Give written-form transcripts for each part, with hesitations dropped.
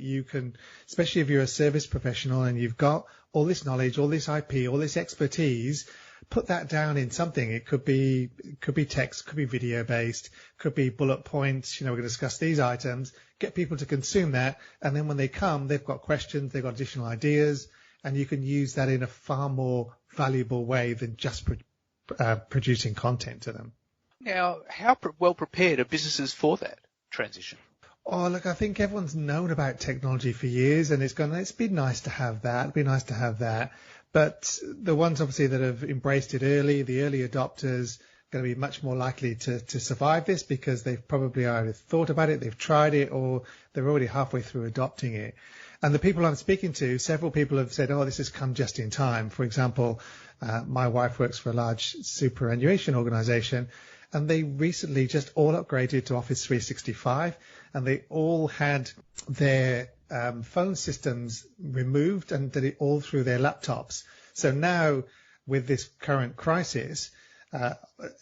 you can, especially if you're a service professional and you've got all this knowledge, all this IP, all this expertise, put that down in something. It could be text, could be video based, could be bullet points. We're going to discuss these items, get people to consume that. And then when they come, they've got questions, they've got additional ideas, and you can use that in a far more valuable way than just producing content to them. Now, how well prepared are businesses for that transition? Oh, look, I think everyone's known about technology for years, and it's been nice to have that. It'd be nice to have that. But the ones obviously that have embraced it early, the early adopters, are going to be much more likely to survive this because they've probably either thought about it, they've tried it, or they're already halfway through adopting it. And the people I'm speaking to, several people have said, oh, this has come just in time. For example, my wife works for a large superannuation organization, and they recently just all upgraded to Office 365, and they all had their phone systems removed and did it all through their laptops. So now with this current crisis,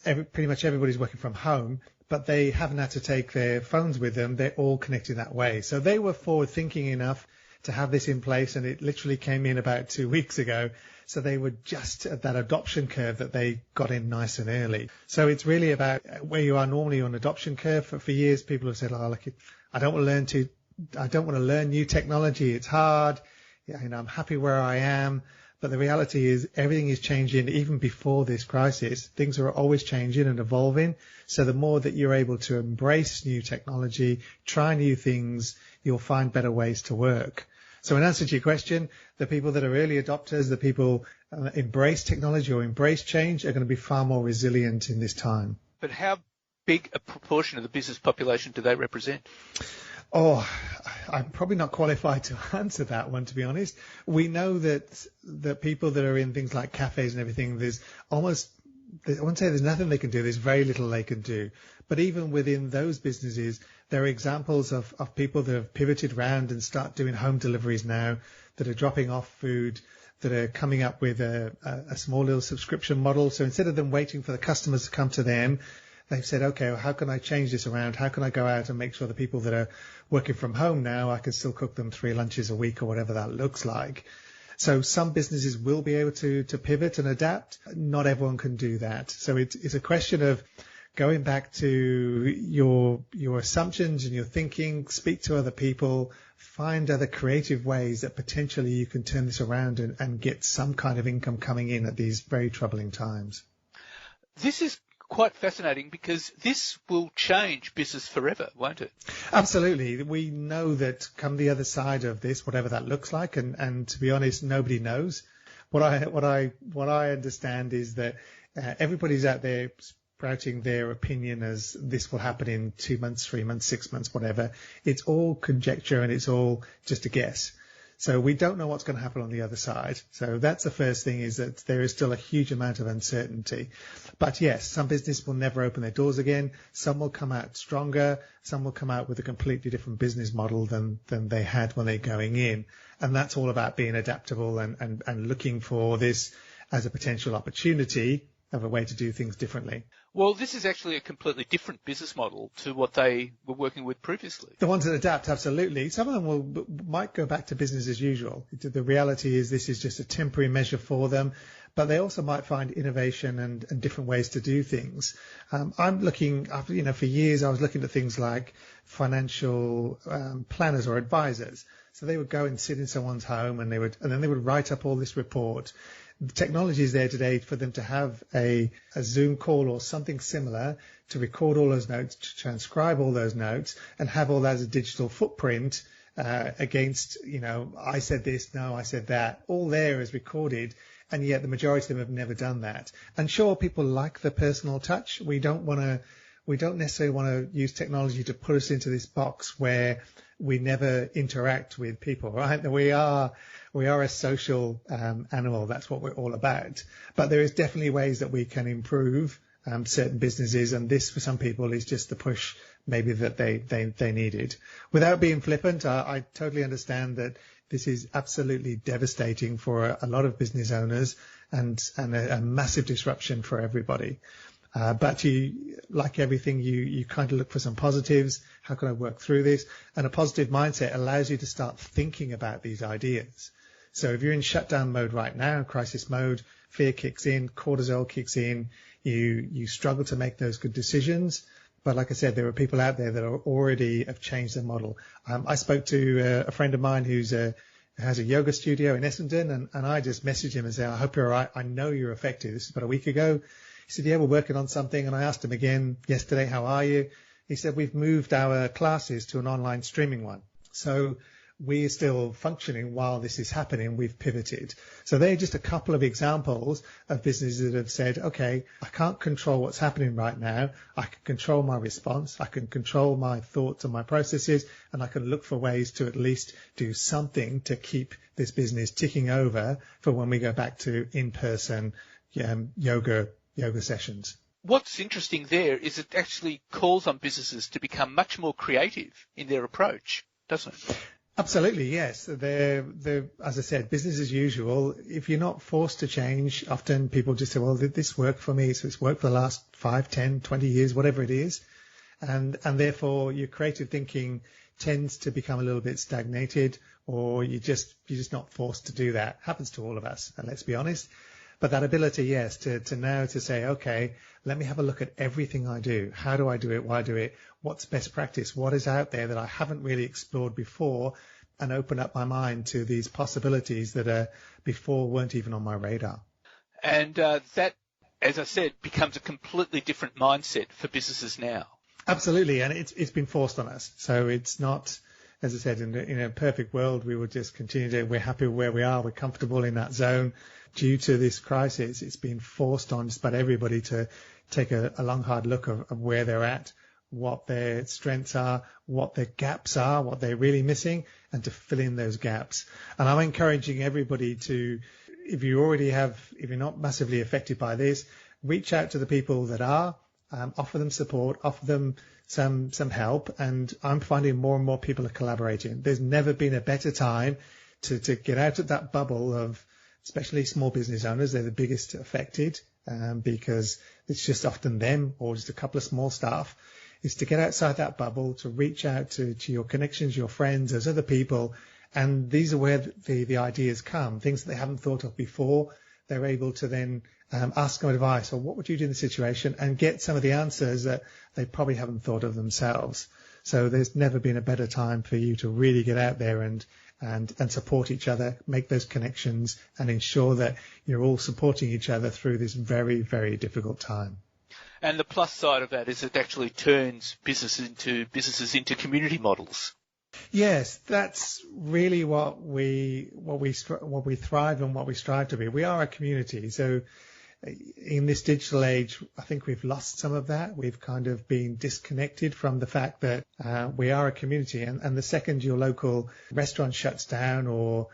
pretty much everybody's working from home, but they haven't had to take their phones with them. They're all connected that way. So they were forward thinking enough to have this in place, and it literally came in about 2 weeks ago. So they were just at that adoption curve that they got in nice and early. So it's really about where you are normally on adoption curve. For years, people have said, oh, look, I don't want to learn new technology. It's hard. I'm happy where I am. But the reality is everything is changing even before this crisis. Things are always changing and evolving. So the more that you're able to embrace new technology, try new things, you'll find better ways to work. So in answer to your question, the people that are early adopters, the people embrace technology or embrace change are going to be far more resilient in this time. But how big a proportion of the business population do they represent? Oh, I'm probably not qualified to answer that one, to be honest. We know that the people that are in things like cafes and everything, I wouldn't say there's nothing they can do. There's very little they can do. But even within those businesses, there are examples of people that have pivoted around and start doing home deliveries now, that are dropping off food, that are coming up with a small little subscription model. So instead of them waiting for the customers to come to them, they've said, okay, well, how can I change this around? How can I go out and make sure the people that are working from home now, I can still cook them 3 lunches a week or whatever that looks like. So some businesses will be able to pivot and adapt. Not everyone can do that. So it's a question of going back to your assumptions and your thinking, speak to other people, find other creative ways that potentially you can turn this around and get some kind of income coming in at these very troubling times. This is quite fascinating because this will change business forever, won't it? Absolutely. We know that come the other side of this, whatever that looks like, and to be honest, nobody knows. What I understand is that everybody's out there sprouting their opinion as this will happen in 2 months, 3 months, 6 months, whatever. It's all conjecture and it's all just a guess. So we don't know what's going to happen on the other side. So that's the first thing, is that there is still a huge amount of uncertainty. But yes, some business will never open their doors again. Some will come out stronger. Some will come out with a completely different business model than they had when they're going in. And that's all about being adaptable and looking for this as a potential opportunity of a way to do things differently. Well, this is actually a completely different business model to what they were working with previously. The ones that adapt, absolutely. Some of them might go back to business as usual. The reality is this is just a temporary measure for them, but they also might find innovation and different ways to do things. I'm looking, for years I was looking at things like financial planners or advisors. So they would go and sit in someone's home and then they would write up all this report. The technology is there today for them to have a Zoom call or something similar to record all those notes, to transcribe all those notes, and have all that as a digital footprint against, I said this, no, I said that. All there is recorded, and yet the majority of them have never done that. And sure, people like the personal touch. We don't necessarily want to use technology to put us into this box where we never interact with people, right? We are a social animal. That's what we're all about. But there is definitely ways that we can improve certain businesses, and this for some people is just the push maybe that they needed. Without being flippant, I totally understand that this is absolutely devastating for a lot of business owners and a massive disruption for everybody. But like everything, you kind of look for some positives. How can I work through this? And a positive mindset allows you to start thinking about these ideas. So if you're in shutdown mode right now, crisis mode, fear kicks in, cortisol kicks in, you struggle to make those good decisions. But like I said, there are people out there that have changed their model. I spoke to a friend of mine who has a yoga studio in Essendon, and I just messaged him and said, I hope you're all right. I know you're affected. This is about a week ago. He said, yeah, we're working on something. And I asked him again yesterday, how are you? He said, we've moved our classes to an online streaming one. So we're still functioning while this is happening. We've pivoted. So they're just a couple of examples of businesses that have said, okay, I can't control what's happening right now. I can control my response. I can control my thoughts and my processes, and I can look for ways to at least do something to keep this business ticking over for when we go back to in-person yoga sessions. What's interesting there is it actually calls on businesses to become much more creative in their approach, doesn't it? Absolutely, yes. They're, as I said, business as usual. If you're not forced to change, often people just say, well, did this work for me? So it's worked for the last 5, 10, 20 years, whatever it is. And therefore your creative thinking tends to become a little bit stagnated, or you're just not forced to do that. Happens to all of us, and let's be honest. But that ability, yes, to now to say, okay, let me have a look at everything I do. How do I do it? Why do it? What's best practice? What is out there that I haven't really explored before? And open up my mind to these possibilities that before weren't even on my radar. And that, as I said, becomes a completely different mindset for businesses now. Absolutely, and it's been forced on us. So it's not, as I said, in a perfect world, we would just continue to, we're happy where we are, we're comfortable in that zone. Due to this crisis, it's been forced on just about everybody to take a long, hard look of where they're at, what their strengths are, what their gaps are, what they're really missing, and to fill in those gaps. And I'm encouraging everybody to, if you're not massively affected by this, reach out to the people that are, offer them support, offer them some help. And I'm finding more and more people are collaborating. There's never been a better time to get out of that bubble of, especially small business owners. They're the biggest affected, because it's just often them or just a couple of small staff, is to get outside that bubble, to reach out to your connections, your friends, those other people. And these are where the ideas come, things that they haven't thought of before. They're able to then ask them advice, or what would you do in the situation, and get some of the answers that they probably haven't thought of themselves. So there's never been a better time for you to really get out there and support each other, make those connections, and ensure that you're all supporting each other through this very, very difficult time. And the plus side of that is it actually turns businesses into community models. Yes, that's really what we thrive and what we strive to be. We are a community. So in this digital age, I think we've lost some of that. We've kind of been disconnected from the fact that we are a community. And the second your local restaurant shuts down, or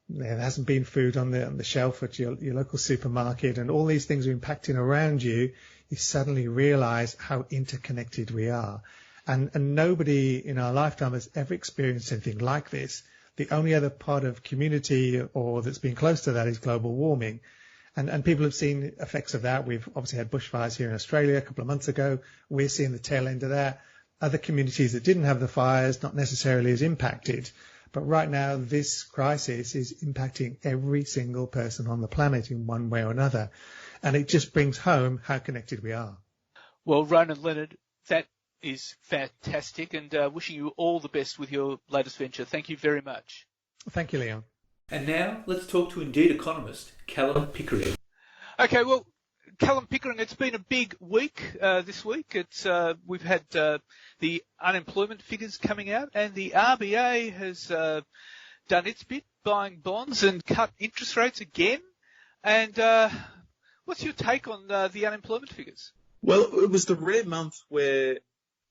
there hasn't been food on the shelf at your local supermarket, and all these things are impacting around you, you suddenly realize how interconnected we are. And nobody in our lifetime has ever experienced anything like this. The only other part of community or that's been close to that is global warming. And people have seen effects of that. We've obviously had bushfires here in Australia a couple of months ago. We're seeing the tail end of that. Other communities that didn't have the fires, not necessarily as impacted. But right now, this crisis is impacting every single person on the planet in one way or another. And it just brings home how connected we are. Well, Ronan Leonard, that is fantastic, and wishing you all the best with your latest venture. Thank you very much. Thank you, Leon. And now let's talk to Indeed economist Callum Pickering. Okay, well, Callum Pickering, it's been a big week this week. We've had the unemployment figures coming out, and the RBA has done its bit, buying bonds and cut interest rates again. And what's your take on the unemployment figures? Well, it was the rare month where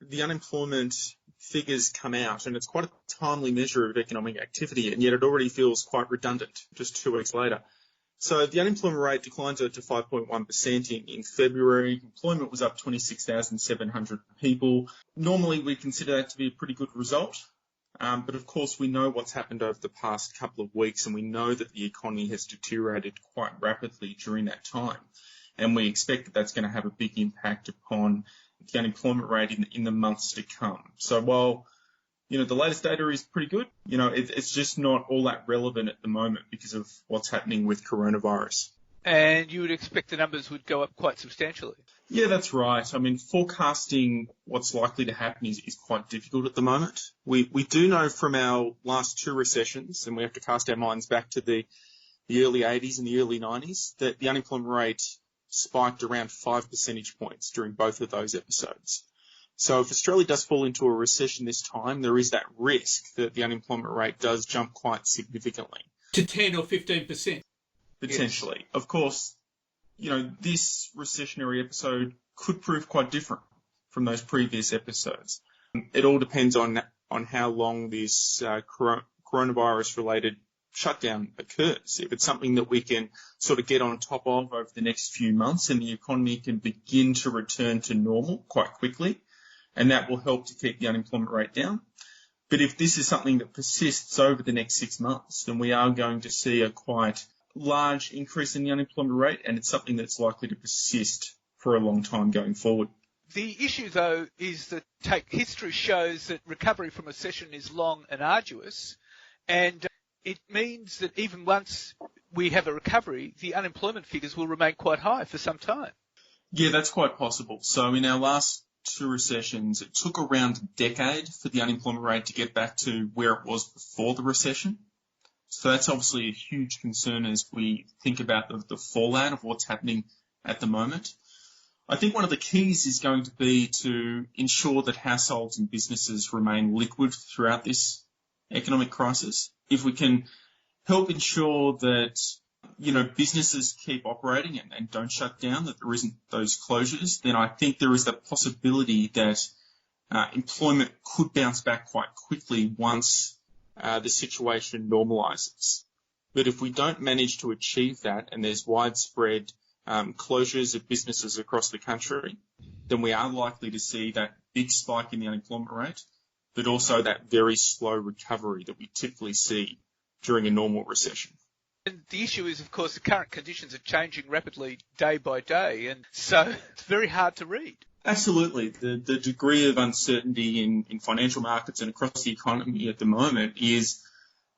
the unemployment figures come out, and it's quite a timely measure of economic activity, and yet it already feels quite redundant just 2 weeks later. So the unemployment rate declined to 5.1% in February. Employment was up 26,700 people. Normally, we consider that to be a pretty good result. But of course, we know what's happened over the past couple of weeks, and we know that the economy has deteriorated quite rapidly during that time. And we expect that that's going to have a big impact upon the unemployment rate in the months to come. So while, the latest data is pretty good, it's just not all that relevant at the moment because of what's happening with coronavirus. And you would expect the numbers would go up quite substantially. Yeah, that's right. I mean, forecasting what's likely to happen is quite difficult at the moment. We do know from our last two recessions, and we have to cast our minds back to the early 80s and the early 90s, that the unemployment rate spiked around 5 percentage points during both of those episodes. So if Australia does fall into a recession this time, there is that risk that the unemployment rate does jump quite significantly. To 10 or 15%. Potentially. Yes. Of course, this recessionary episode could prove quite different from those previous episodes. It all depends on how long this coronavirus-related shutdown occurs. If it's something that we can sort of get on top of over the next few months and the economy can begin to return to normal quite quickly, and that will help to keep the unemployment rate down. But if this is something that persists over the next 6 months, then we are going to see a quite large increase in the unemployment rate, and it's something that's likely to persist for a long time going forward. The issue, though, is that history shows that recovery from a recession is long and arduous, and it means that even once we have a recovery, the unemployment figures will remain quite high for some time. Yeah, that's quite possible. So in our last two recessions, it took around a decade for the unemployment rate to get back to where it was before the recession. So that's obviously a huge concern as we think about the fallout of what's happening at the moment. I think one of the keys is going to be to ensure that households and businesses remain liquid throughout this economic crisis. If we can help ensure that, businesses keep operating and don't shut down, that there isn't those closures, then I think there is the possibility that employment could bounce back quite quickly once the situation normalises. But if we don't manage to achieve that and there's widespread closures of businesses across the country, then we are likely to see that big spike in the unemployment rate, but also that very slow recovery that we typically see during a normal recession. And the issue is, of course, the current conditions are changing rapidly day by day, and so it's very hard to read. Absolutely. The degree of uncertainty in financial markets and across the economy at the moment is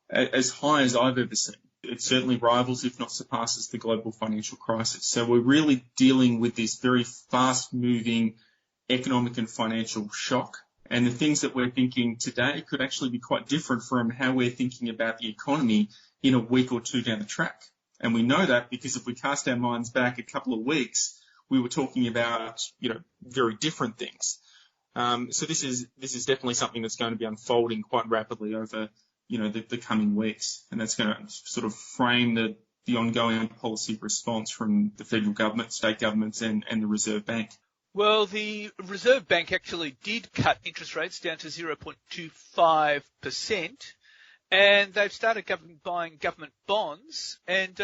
as high as I've ever seen. It certainly rivals, if not surpasses, the global financial crisis. So we're really dealing with this very fast-moving economic and financial shock. And the things that we're thinking today could actually be quite different from how we're thinking about the economy in a week or two down the track. And we know that because if we cast our minds back a couple of weeks, we were talking about, very different things. So this is definitely something that's going to be unfolding quite rapidly over, the coming weeks. And that's going to sort of frame the ongoing policy response from the federal government, state governments and the Reserve Bank. Well, the Reserve Bank actually did cut interest rates down to 0.25%, and they've started buying government bonds, and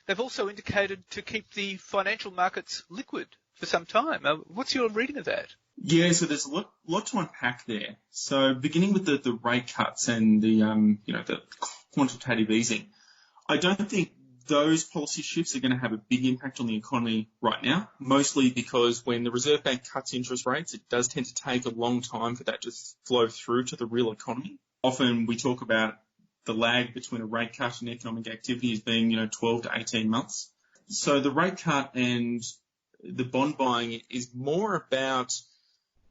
they've also indicated to keep the financial markets liquid for some time. What's your reading of that? Yeah, so there's a lot to unpack there. So beginning with the rate cuts and the quantitative easing, I don't think those policy shifts are going to have a big impact on the economy right now, mostly because when the Reserve Bank cuts interest rates, it does tend to take a long time for that to flow through to the real economy. Often we talk about the lag between a rate cut and economic activity as being, 12 to 18 months. So the rate cut and the bond buying is more about,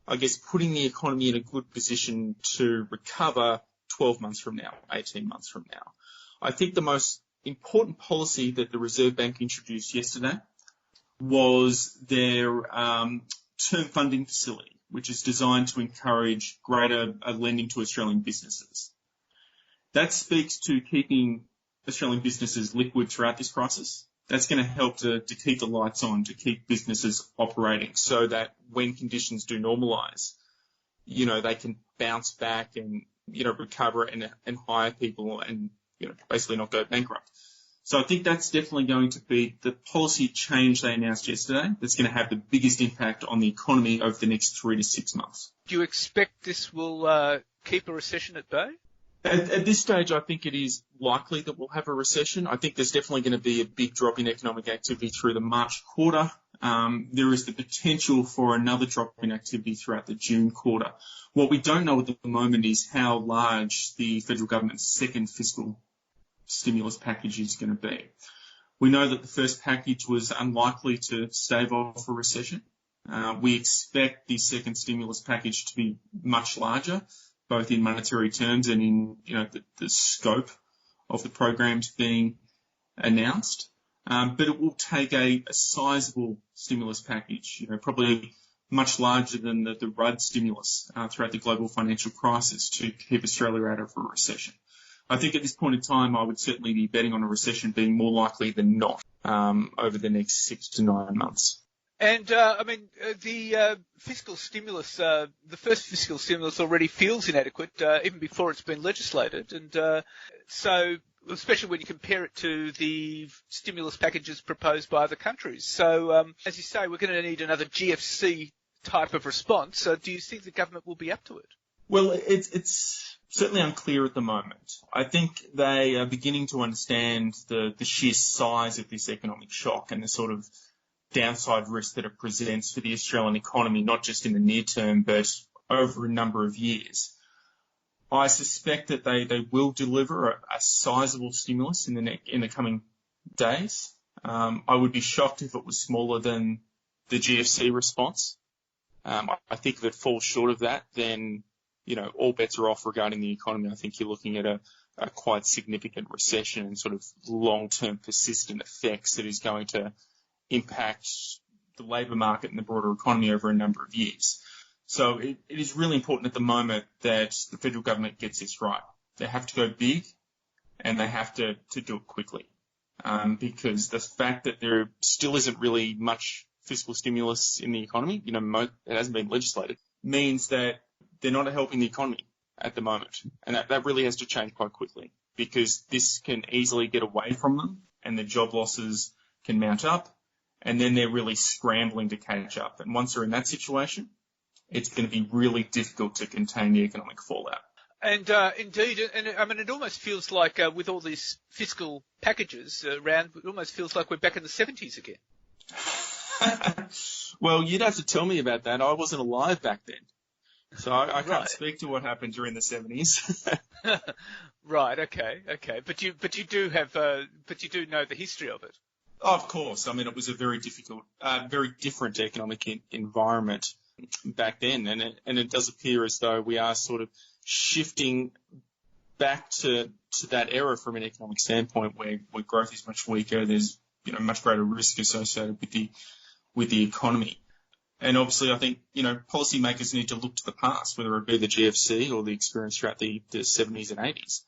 I guess, putting the economy in a good position to recover 12 months from now, 18 months from now. I think the most important policy that the Reserve Bank introduced yesterday was their term funding facility, which is designed to encourage greater lending to Australian businesses. That speaks to keeping Australian businesses liquid throughout this crisis. That's going to help to keep the lights on, to keep businesses operating so that when conditions do normalise, they can bounce back and, recover and hire people and, basically not go bankrupt. So I think that's definitely going to be the policy change they announced yesterday that's going to have the biggest impact on the economy over the next 3 to 6 months. Do you expect this will keep a recession at bay? At this stage, I think it is likely that we'll have a recession. I think there's definitely going to be a big drop in economic activity through the March quarter. There is the potential for another drop in activity throughout the June quarter. What we don't know at the moment is how large the federal government's second fiscal stimulus package is going to be. We know that the first package was unlikely to stave off a recession. We expect the second stimulus package to be much larger, both in monetary terms and in the scope of the programs being announced. But it will take a sizable stimulus package, probably much larger than the Rudd stimulus throughout the global financial crisis to keep Australia out of a recession. I think at this point in time, I would certainly be betting on a recession being more likely than not over the next 6 to 9 months. And, the fiscal stimulus, the first fiscal stimulus already feels inadequate, even before it's been legislated. And so, especially when you compare it to the stimulus packages proposed by other countries. So, as you say, we're going to need another GFC type of response. So do you think the government will be up to it? Well, it's certainly unclear at the moment. I think they are beginning to understand the sheer size of this economic shock and the sort of downside risk that it presents for the Australian economy, not just in the near term, but over a number of years. I suspect that they will deliver a sizable stimulus in the coming days. I would be shocked if it was smaller than the GFC response. I think if it falls short of that, then all bets are off regarding the economy. I think you're looking at a quite significant recession and sort of long-term persistent effects that is going to impact the labour market and the broader economy over a number of years. So it is really important at the moment that the federal government gets this right. They have to go big and they have to do it quickly. Because the fact that there still isn't really much fiscal stimulus in the economy, it hasn't been legislated, means that they're not helping the economy at the moment. And that really has to change quite quickly, because this can easily get away from them and the job losses can mount up, and then they're really scrambling to catch up. And once they're in that situation, it's going to be really difficult to contain the economic fallout. And indeed, and I mean, it almost feels like with all these fiscal packages around, it almost feels like we're back in the 70s again. Well, you'd have to tell me about that. I wasn't alive back then. So I can't speak to what happened during the 70s. Right. Okay. But you do know the history of it. Of course. I mean, it was a very difficult, very different economic environment back then, and it does appear as though we are sort of shifting back to that era from an economic standpoint, where growth is much weaker. There's much greater risk associated with the economy. And obviously, I think, policymakers need to look to the past, whether it be the GFC or the experience throughout the 70s and 80s,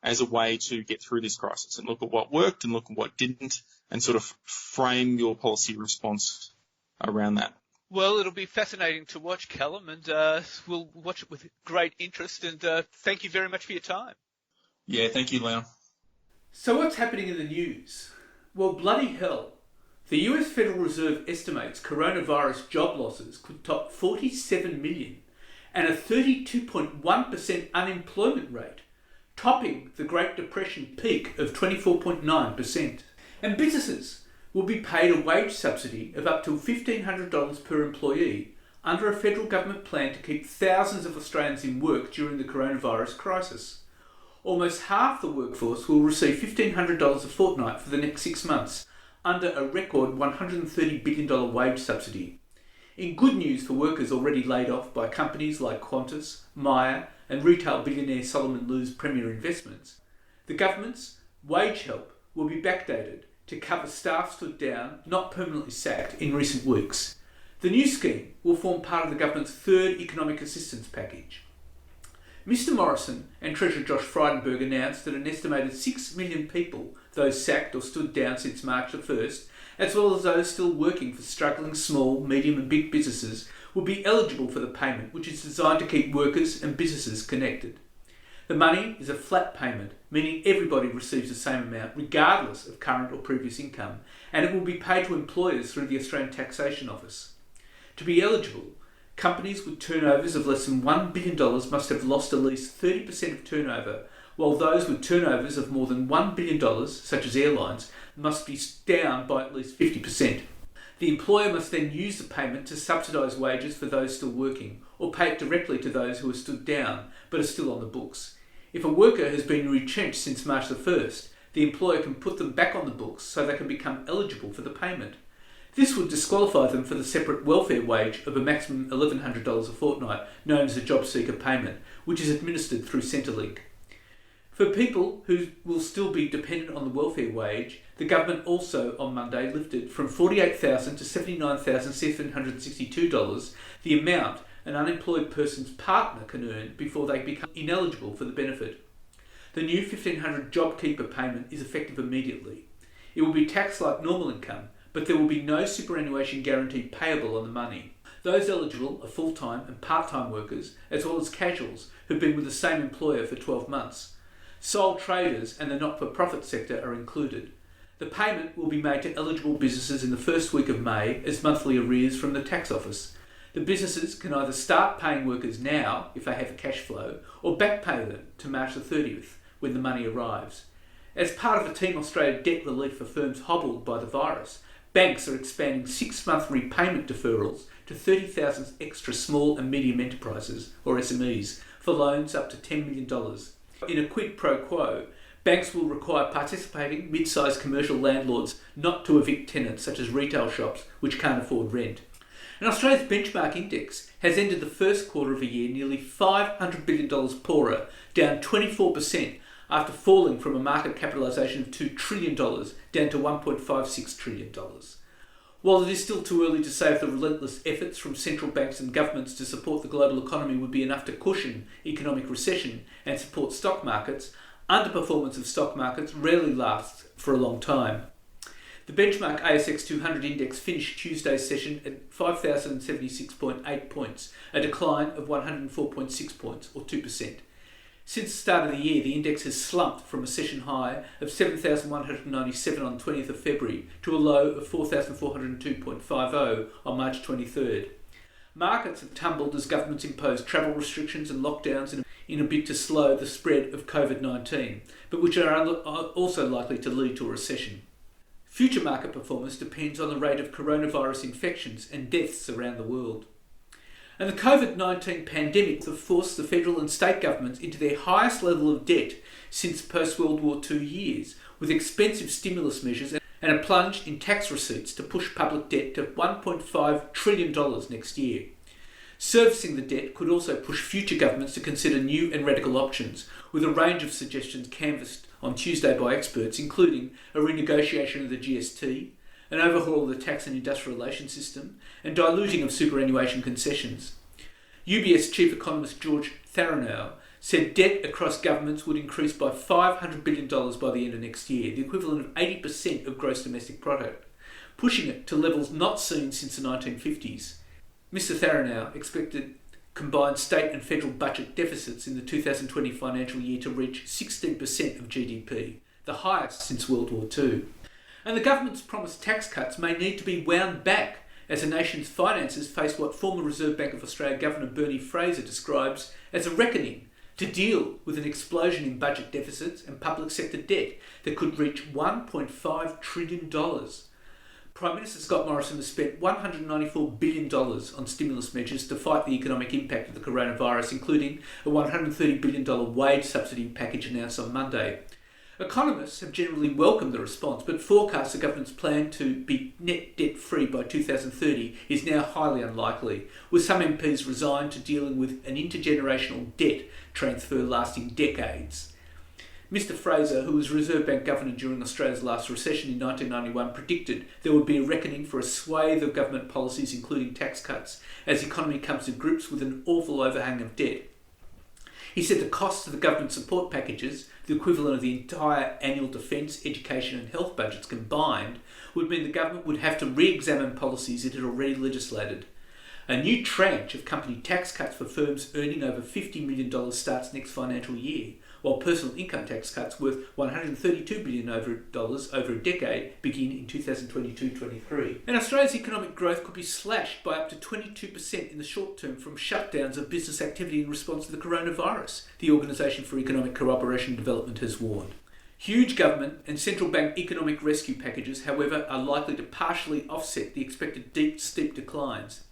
as a way to get through this crisis and look at what worked and look at what didn't, and sort of frame your policy response around that. Well, it'll be fascinating to watch, Callum, and we'll watch it with great interest. And thank you very much for your time. Yeah, thank you, Leon. So what's happening in the news? Well, bloody hell. The US Federal Reserve estimates coronavirus job losses could top 47 million and a 32.1% unemployment rate, topping the Great Depression peak of 24.9%. And businesses will be paid a wage subsidy of up to $1,500 per employee under a federal government plan to keep thousands of Australians in work during the coronavirus crisis. Almost half the workforce will receive $1,500 a fortnight for the next 6 months, under a record $130 billion wage subsidy. In good news for workers already laid off by companies like Qantas, Myer and retail billionaire Solomon Lew's Premier Investments, the government's wage help will be backdated to cover staff stood down, not permanently sacked, in recent weeks. The new scheme will form part of the government's third economic assistance package. Mr Morrison and Treasurer Josh Frydenberg announced that an estimated 6 million people, those sacked or stood down since March the 1st, as well as those still working for struggling small, medium and big businesses, will be eligible for the payment, which is designed to keep workers and businesses connected. The money is a flat payment, meaning everybody receives the same amount regardless of current or previous income, and it will be paid to employers through the Australian Taxation Office. To be eligible, companies with turnovers of less than $1 billion must have lost at least 30% of turnover while those with turnovers of more than $1 billion, such as airlines, must be down by at least 50%. The employer must then use the payment to subsidise wages for those still working, or pay it directly to those who are stood down but are still on the books. If a worker has been retrenched since March the 1st, the employer can put them back on the books so they can become eligible for the payment. This would disqualify them for the separate welfare wage of a maximum $1,100 a fortnight, known as a job seeker payment, which is administered through Centrelink. For people who will still be dependent on the welfare wage, the government also on Monday lifted from $48,000 to $79,762 the amount an unemployed person's partner can earn before they become ineligible for the benefit. The new $1,500 JobKeeper payment is effective immediately. It will be taxed like normal income, but there will be no superannuation guarantee payable on the money. Those eligible are full-time and part-time workers, as well as casuals who've been with the same employer for 12 months. Sole traders and the not-for-profit sector are included. The payment will be made to eligible businesses in the first week of May as monthly arrears from the tax office. The businesses can either start paying workers now, if they have a cash flow, or back pay them to March the 30th, when the money arrives. As part of a Team Australia debt relief for firms hobbled by the virus, banks are expanding 6-month repayment deferrals to 30,000 extra small and medium enterprises, or SMEs, for loans up to $10 million. In a quid pro quo, banks will require participating mid-sized commercial landlords not to evict tenants such as retail shops which can't afford rent. And Australia's benchmark index has ended the first quarter of a year nearly $500 billion poorer, down 24%, after falling from a market capitalisation of $2 trillion down to $1.56 trillion. While it is still too early to say if the relentless efforts from central banks and governments to support the global economy would be enough to cushion economic recession and support stock markets, underperformance of stock markets rarely lasts for a long time. The benchmark ASX 200 index finished Tuesday's session at 5,076.8 points, a decline of 104.6 points, or 2%. Since the start of the year, the index has slumped from a session high of 7,197 on 20th of February to a low of 4,402.50 on March 23rd. Markets have tumbled as governments imposed travel restrictions and lockdowns in a bid to slow the spread of COVID-19, but which are also likely to lead to a recession. Future market performance depends on the rate of coronavirus infections and deaths around the world. And the COVID-19 pandemic have forced the federal and state governments into their highest level of debt since post-World War II years, with expensive stimulus measures and a plunge in tax receipts to push public debt to $1.5 trillion next year. Servicing the debt could also push future governments to consider new and radical options, with a range of suggestions canvassed on Tuesday by experts, including a renegotiation of the GST, an overhaul of the tax and industrial relations system, and diluting of superannuation concessions. UBS chief economist George Tharanow said debt across governments would increase by $500 billion by the end of next year, the equivalent of 80% of gross domestic product, pushing it to levels not seen since the 1950s. Mr. Tharanow expected combined state and federal budget deficits in the 2020 financial year to reach 16% of GDP, the highest since World War II. And the government's promised tax cuts may need to be wound back as the nation's finances face what former Reserve Bank of Australia Governor Bernie Fraser describes as a reckoning to deal with an explosion in budget deficits and public sector debt that could reach $1.5 trillion. Prime Minister Scott Morrison has spent $194 billion on stimulus measures to fight the economic impact of the coronavirus, including a $130 billion wage subsidy package announced on Monday. Economists have generally welcomed the response, but forecast the government's plan to be net debt-free by 2030 is now highly unlikely, with some MPs resigned to dealing with an intergenerational debt transfer lasting decades. Mr. Fraser, who was Reserve Bank Governor during Australia's last recession in 1991, predicted there would be a reckoning for a swathe of government policies, including tax cuts, as the economy comes to grips with an awful overhang of debt. He said the costs of the government support packages, the equivalent of the entire annual defence, education and health budgets combined, would mean the government would have to re-examine policies it had already legislated. A new tranche of company tax cuts for firms earning over $50 million starts next financial year, while personal income tax cuts worth $132 billion over a decade begin in 2022-23. And Australia's economic growth could be slashed by up to 22% in the short term from shutdowns of business activity in response to the coronavirus, the Organisation for Economic Cooperation and Development has warned. Huge government and central bank economic rescue packages, however, are likely to partially offset the expected steep declines.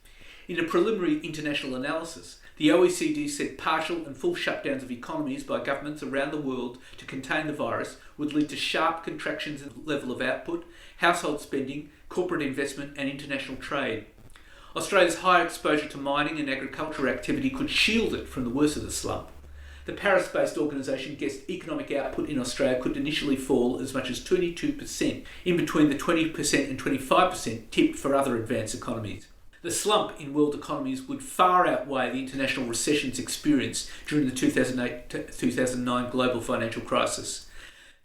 In a preliminary international analysis, the OECD said partial and full shutdowns of economies by governments around the world to contain the virus would lead to sharp contractions in the level of output, household spending, corporate investment and international trade. Australia's high exposure to mining and agriculture activity could shield it from the worst of the slump. The Paris-based organisation guessed economic output in Australia could initially fall as much as 22%, in between the 20% and 25% tipped for other advanced economies. The slump in world economies would far outweigh the international recessions experienced during the 2008-2009 global financial crisis.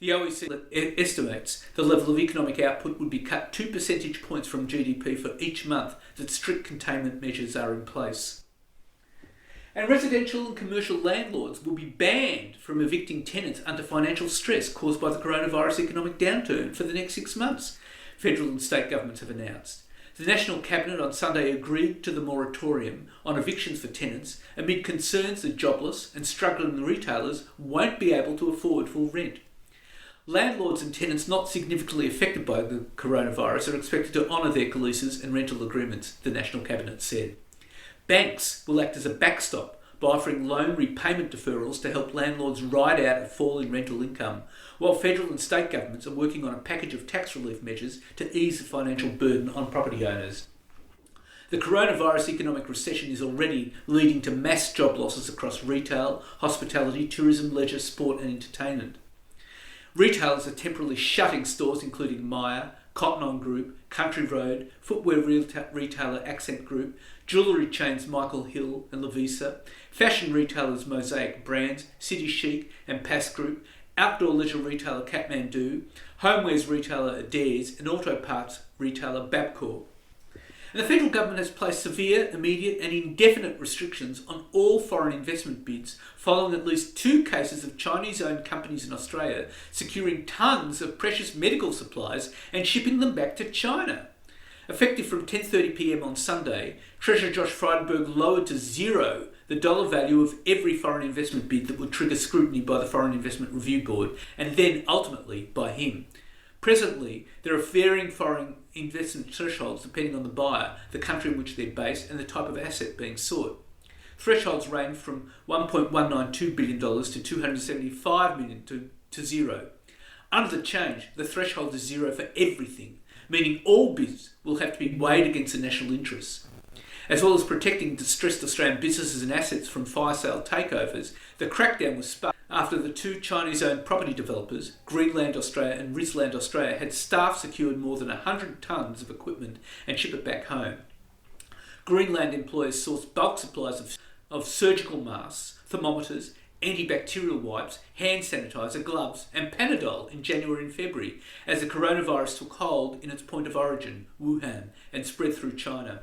The OECD estimates the level of economic output would be cut 2 percentage points from GDP for each month that strict containment measures are in place. And residential and commercial landlords will be banned from evicting tenants under financial stress caused by the coronavirus economic downturn for the next 6 months, federal and state governments have announced. The National Cabinet on Sunday agreed to the moratorium on evictions for tenants amid concerns that jobless and struggling retailers won't be able to afford full rent. Landlords and tenants not significantly affected by the coronavirus are expected to honour their leases and rental agreements, the National Cabinet said. Banks will act as a backstop by offering loan repayment deferrals to help landlords ride out a fall in rental income, while federal and state governments are working on a package of tax relief measures to ease the financial burden on property owners. The coronavirus economic recession is already leading to mass job losses across retail, hospitality, tourism, leisure, sport and entertainment. Retailers are temporarily shutting stores including Myer, Cotton On Group, Country Road, footwear retailer Accent Group, jewellery chains Michael Hill and Lovisa, fashion retailers Mosaic Brands, City Chic and Pass Group, outdoor leisure retailer Kathmandu, homewares retailer Adairs and auto parts retailer Bapcor. And the federal government has placed severe, immediate and indefinite restrictions on all foreign investment bids following at least 2 cases of Chinese-owned companies in Australia securing tons of precious medical supplies and shipping them back to China. Effective from 10:30pm on Sunday, Treasurer Josh Frydenberg lowered to 0 the dollar value of every foreign investment bid that would trigger scrutiny by the Foreign Investment Review Board and then ultimately by him. Presently, there are varying foreign investment thresholds depending on the buyer, the country in which they're based and the type of asset being sought. Thresholds range from $1.192 billion to $275 million to 0. Under the change, the threshold is 0 for everything, meaning all bids will have to be weighed against the national interests. As well as protecting distressed Australian businesses and assets from fire sale takeovers, the crackdown was sparked after the 2 Chinese-owned property developers, Greenland Australia and Risland Australia, had staff secured more than 100 tonnes of equipment and ship it back home. Greenland employers sourced bulk supplies of surgical masks, thermometers, antibacterial wipes, hand sanitizer, gloves and Panadol in January and February as the coronavirus took hold in its point of origin, Wuhan, and spread through China.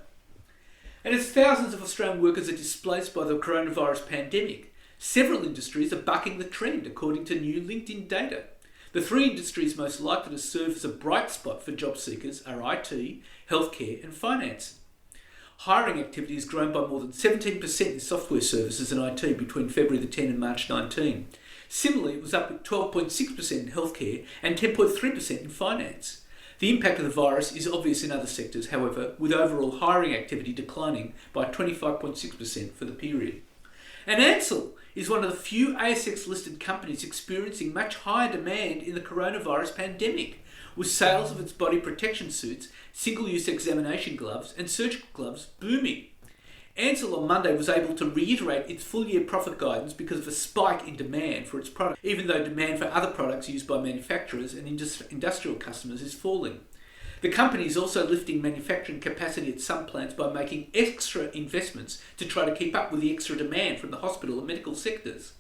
And as thousands of Australian workers are displaced by the coronavirus pandemic, several industries are bucking the trend according to new LinkedIn data. The 3 industries most likely to serve as a bright spot for job seekers are IT, healthcare and finance. Hiring activity has grown by more than 17% in software services and IT between February the 10 and March 19. Similarly, it was up at 12.6% in healthcare and 10.3% in finance. The impact of the virus is obvious in other sectors, however, with overall hiring activity declining by 25.6% for the period. And Ansell is one of the few ASX-listed companies experiencing much higher demand in the coronavirus pandemic, with sales of its body protection suits, single-use examination gloves and surgical gloves booming. Ansell on Monday was able to reiterate its full-year profit guidance because of a spike in demand for its product, even though demand for other products used by manufacturers and industrial customers is falling. The company is also lifting manufacturing capacity at some plants by making extra investments to try to keep up with the extra demand from the hospital and medical sectors.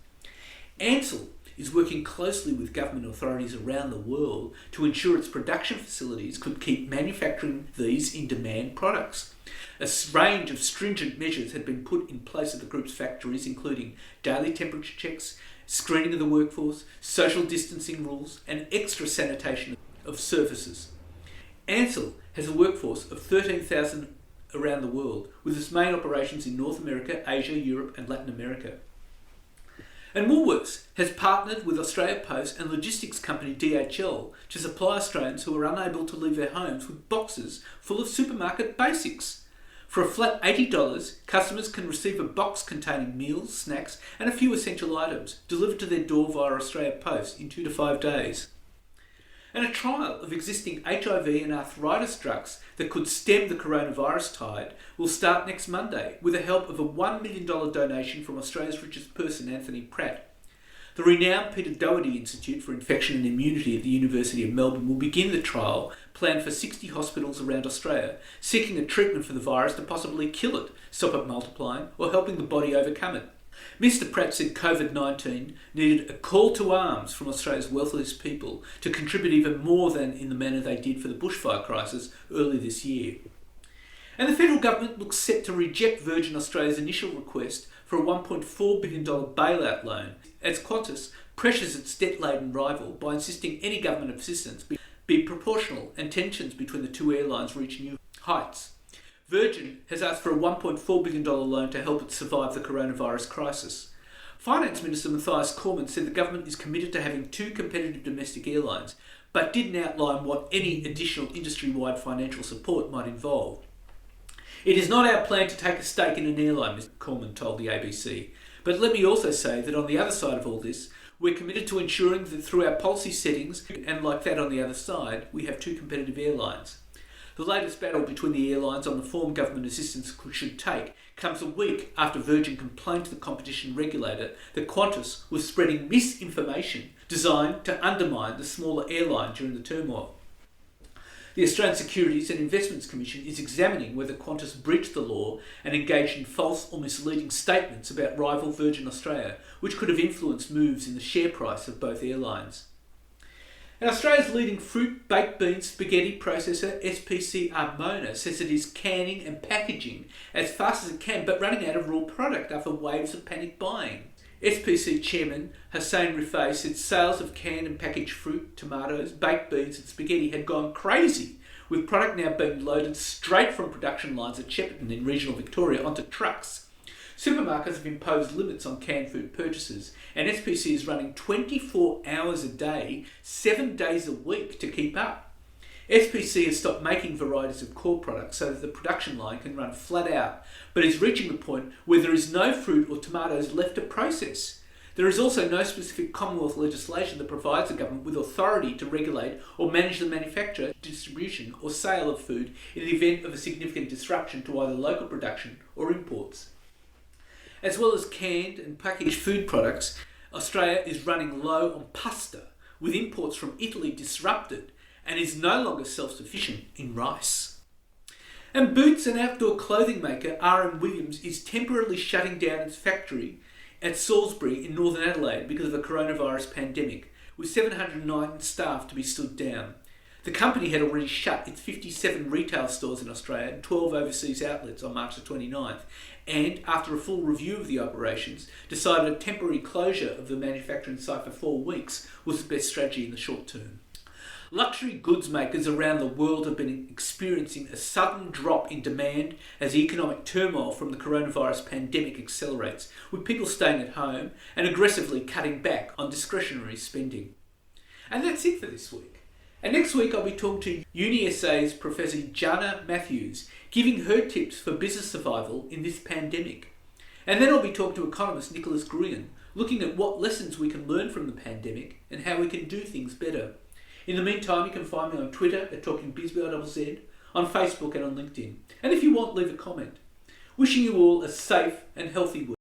Ansell is working closely with government authorities around the world to ensure its production facilities could keep manufacturing these in-demand products. A range of stringent measures had been put in place at the group's factories, including daily temperature checks, screening of the workforce, social distancing rules, and extra sanitation of surfaces. Ansell has a workforce of 13,000 around the world, with its main operations in North America, Asia, Europe, and Latin America. And Woolworths has partnered with Australia Post and logistics company DHL to supply Australians who are unable to leave their homes with boxes full of supermarket basics. For a flat $80, customers can receive a box containing meals, snacks, and a few essential items delivered to their door via Australia Post in 2 to 5 days. And a trial of existing HIV and arthritis drugs that could stem the coronavirus tide will start next Monday with the help of a $1 million donation from Australia's richest person, Anthony Pratt. The renowned Peter Doherty Institute for Infection and Immunity at the University of Melbourne will begin the trial planned for 60 hospitals around Australia, seeking a treatment for the virus to possibly kill it, stop it multiplying, or helping the body overcome it. Mr Pratt said COVID-19 needed a call to arms from Australia's wealthiest people to contribute even more than in the manner they did for the bushfire crisis early this year. And the federal government looks set to reject Virgin Australia's initial request for a $1.4 billion bailout loan as Qantas pressures its debt-laden rival by insisting any government assistance be proportional and tensions between the two airlines reach new heights. Virgin has asked for a $1.4 billion loan to help it survive the coronavirus crisis. Finance Minister Matthias Cormann said the government is committed to having 2 competitive domestic airlines, but didn't outline what any additional industry-wide financial support might involve. It is not our plan to take a stake in an airline, Mr Cormann told the ABC. But let me also say that on the other side of all this, we're committed to ensuring that through our policy settings, and like that on the other side, we have 2 competitive airlines. The latest battle between the airlines on the form government assistance should take comes a week after Virgin complained to the competition regulator that Qantas was spreading misinformation designed to undermine the smaller airline during the turmoil. The Australian Securities and Investments Commission is examining whether Qantas breached the law and engaged in false or misleading statements about rival Virgin Australia, which could have influenced moves in the share price of both airlines. And Australia's leading fruit, baked beans, spaghetti processor, SPC Armona, says it is canning and packaging as fast as it can, but running out of raw product after waves of panic buying. SPC Chairman Hussein Rifai said sales of canned and packaged fruit, tomatoes, baked beans and spaghetti had gone crazy, with product now being loaded straight from production lines at Shepparton in regional Victoria onto trucks. Supermarkets have imposed limits on canned food purchases, and SPC is running 24 hours a day, 7 days a week to keep up. SPC has stopped making varieties of core products so that the production line can run flat out, but is reaching the point where there is no fruit or tomatoes left to process. There is also no specific Commonwealth legislation that provides the government with authority to regulate or manage the manufacture, distribution or sale of food in the event of a significant disruption to either local production or imports. As well as canned and packaged food products, Australia is running low on pasta, with imports from Italy disrupted, and is no longer self-sufficient in rice. And boots and outdoor clothing maker R.M. Williams is temporarily shutting down its factory at Salisbury in northern Adelaide because of the coronavirus pandemic, with 709 staff to be stood down. The company had already shut its 57 retail stores in Australia and 12 overseas outlets on March the 29th, and, after a full review of the operations, decided a temporary closure of the manufacturing site for 4 weeks was the best strategy in the short term. Luxury goods makers around the world have been experiencing a sudden drop in demand as the economic turmoil from the coronavirus pandemic accelerates, with people staying at home and aggressively cutting back on discretionary spending. And that's it for this week. And next week I'll be talking to UniSA's Professor Jana Matthews, giving her tips for business survival in this pandemic. And then I'll be talking to economist Nicholas Gruen, looking at what lessons we can learn from the pandemic and how we can do things better. In the meantime, you can find me on Twitter at TalkingBizBizz, on Facebook and on LinkedIn. And if you want, leave a comment. Wishing you all a safe and healthy week.